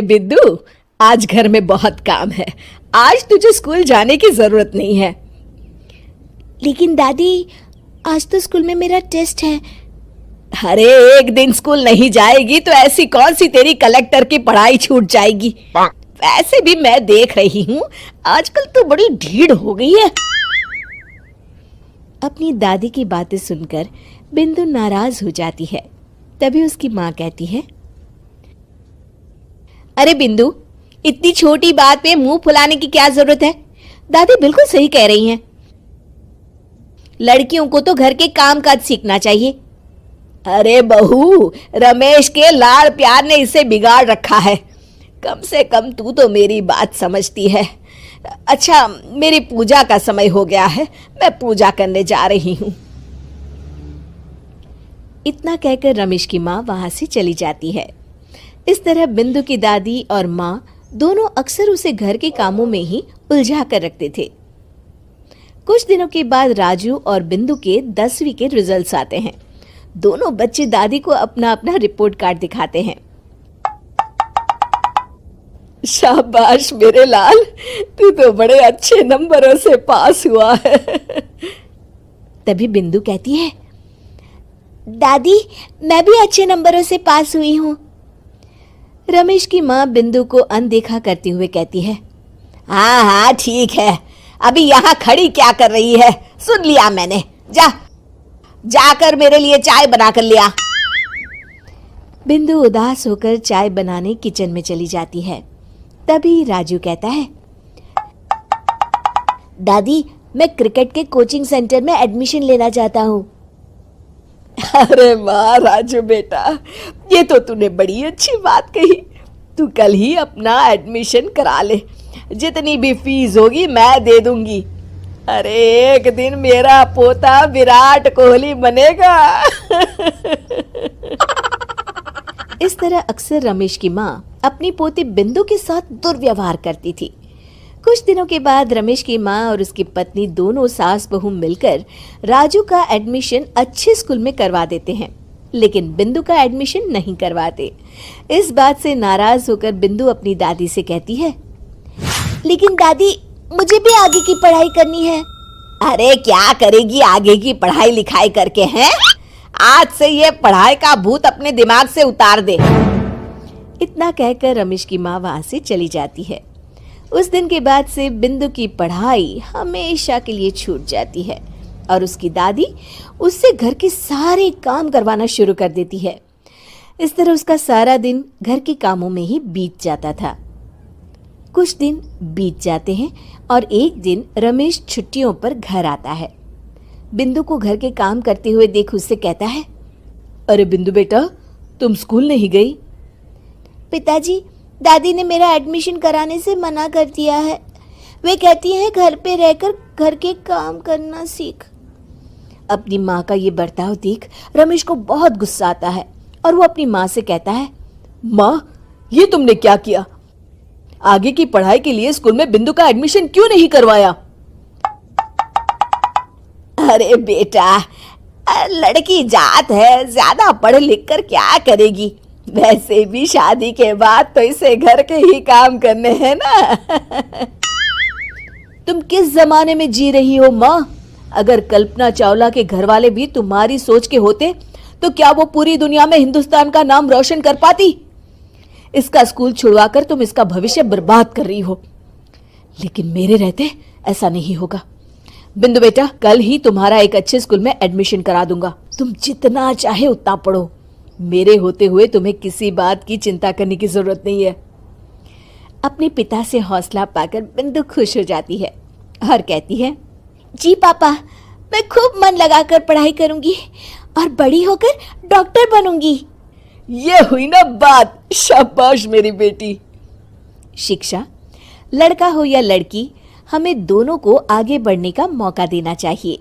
बिद्दू, आज घर में बहुत काम है। आज तुझे स्कूल जाने की जरूरत नहीं है। लेकिन दादी, आज तो स्कूल में मेरा टेस्ट है। अरे, एक दिन स्कूल नहीं जाएगी तो ऐसी कौन सी तेरी कलेक्टर की पढ़ाई छूट जाएगी। वैसे भी मैं देख रही हूँ आजकल तो बड़ी ढीठ हो गई है। अपनी दादी की बातें सुनकर बिंदु नाराज हो जाती है। तभी उसकी माँ कहती है, अरे बिंदु, इतनी छोटी बात पे मुंह फुलाने की क्या जरूरत है। दादी बिल्कुल सही कह रही हैं। लड़कियों को तो घर के काम काज सीखना चाहिए। अरे बहू, रमेश के लाड़ प्यार ने इसे बिगाड़ रखा है। कम से कम तू तो मेरी बात समझती है। अच्छा, मेरी पूजा का समय हो गया है, मैं पूजा करने जा रही हूं। इतना कहकर रमेश की माँ वहां से चली जाती है। इस तरह बिंदु की दादी और माँ दोनों अक्सर उसे घर के कामों में ही उलझा कर रखते थे। कुछ दिनों के बाद राजू और बिंदु के 10वीं के रिजल्ट्स आते हैं। दोनों बच्चे दादी को अपना अपना रिपोर्ट कार्ड दिखाते हैं। शाबाश मेरे लाल, तू तो बड़े अच्छे नंबरों से पास हुआ है। तभी बिंदु कहती है, दादी, मैं भी अच्छे नंबरों से पास हुई हूँ। रमेश की माँ बिंदु को अनदेखा करते हुए कहती है, हाँ हाँ ठीक है, अभी यहाँ खड़ी क्या कर रही है, सुन लिया मैंने। जाकर मेरे लिए चाय बना कर लिया। बिंदु उदास होकर चाय बनाने किचन में चली जाती है। तभी राजू कहता है, दादी, मैं क्रिकेट के कोचिंग सेंटर में एडमिशन लेना चाहता हूँ। अरे वाह राजू बेटा, ये तो तूने बड़ी अच्छी बात कही। तू कल ही अपना एडमिशन करा ले, जितनी भी फीस होगी मैं दे दूंगी। अरे एक दिन मेरा पोता विराट कोहली बनेगा। इस तरह अक्सर रमेश की माँ अपनी पोती बिंदु के साथ दुर्व्यवहार करती थी। कुछ दिनों के बाद रमेश की माँ और उसकी पत्नी दोनों सास बहू मिलकर राजू का एडमिशन अच्छे स्कूल में करवा देते हैं, लेकिन बिंदु का एडमिशन नहीं करवाते। इस बात से नाराज होकर बिंदु अपनी दादी से कहती है, लेकिन दादी, मुझे भी आगे की पढ़ाई करनी है। अरे क्या करेगी आगे की पढ़ाई लिखाई करके हैं? आज से ये पढ़ाई का भूत अपने दिमाग से उतार दे। इतना कहकर रमेश की माँ वहां से चली जाती है। उस दिन के बाद से बिंदु की पढ़ाई हमेशा के लिए छूट जाती है और उसकी दादी उससे घर के सारे काम करवाना शुरू कर देती है। इस तरह उसका सारा दिन घर के कामों में ही बीत जाता था। कुछ दिन बीत जाते हैं और एक दिन रमेश छुट्टियों पर घर आता है। बिंदु को घर के काम करते हुए देख उससे कहता है, अरे बिंदु बेटा, तुम स्कूल नहीं गई? पिताजी, दादी ने मेरा एडमिशन कराने से मना कर दिया है। वे कहती हैं घर पे रहकर घर के काम करना सीख। अपनी माँ का ये बर्ताव देख रमेश को बहुत गुस्सा आता है और वो अपनी माँ से कहता है, माँ, ये तुमने क्या किया? आगे की पढ़ाई के लिए स्कूल में बिंदु का एडमिशन क्यों नहीं करवाया? अरे बेटा, लड़की जात है, ज्यादा पढ़ लिख कर क्या करेगी? वैसे भी शादी के बाद तो इसे घर के ही काम करने हैं ना। तुम किस जमाने में जी रही हो माँ? अगर कल्पना चावला के घर वाले भी तुम्हारी सोच के होते तो क्या वो पूरी दुनिया में हिंदुस्तान का नाम रोशन कर पाती? इसका स्कूल छुड़वाकर तुम इसका भविष्य बर्बाद कर रही हो, लेकिन मेरे रहते ऐसा नहीं होगा। बिंदु बेटा, कल ही तुम्हारा एक अच्छे स्कूल में एडमिशन करा दूंगा। तुम जितना चाहे उतना पढ़ो। मेरे होते हुए तुम्हें किसी बात की चिंता करने की जरूरत नहीं है। अपने पिता से हौसला पाकर बिंदु खुश हो जाती है और कहती है, जी पापा, मैं खूब मन लगाकर पढ़ाई करूंगी और बड़ी होकर डॉक्टर बनूंगी। ये हुई ना बात, शाबाश मेरी बेटी। शिक्षा, लड़का हो या लड़की, हमें दोनों को आगे बढ़ने का मौका देना चाहिए।